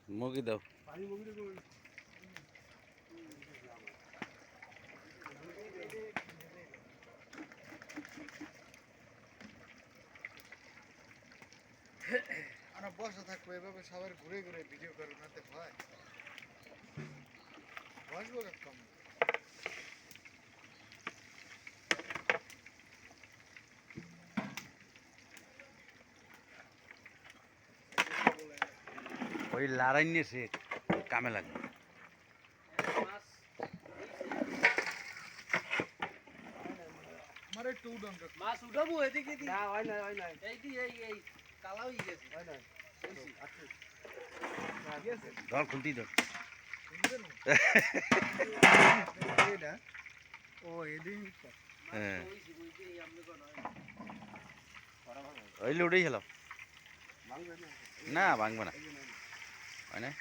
মুগি দাও আমরা বসে থাকবো এভাবে সবার ঘুরে ঘুরে ভিডিও করে নাতে হয় বসবো কম ওই লড়াই নিয়ে সে কামে লাগবে আমার একটু উডন মাছ উঠাবো এদিকে না হয় না এই কালা হয়ে গেছে হয় না ধর খুলতেই ধর ও এদিন হ্যাঁ ওই লুটেই খেলাম না ভাঙবে না হয় না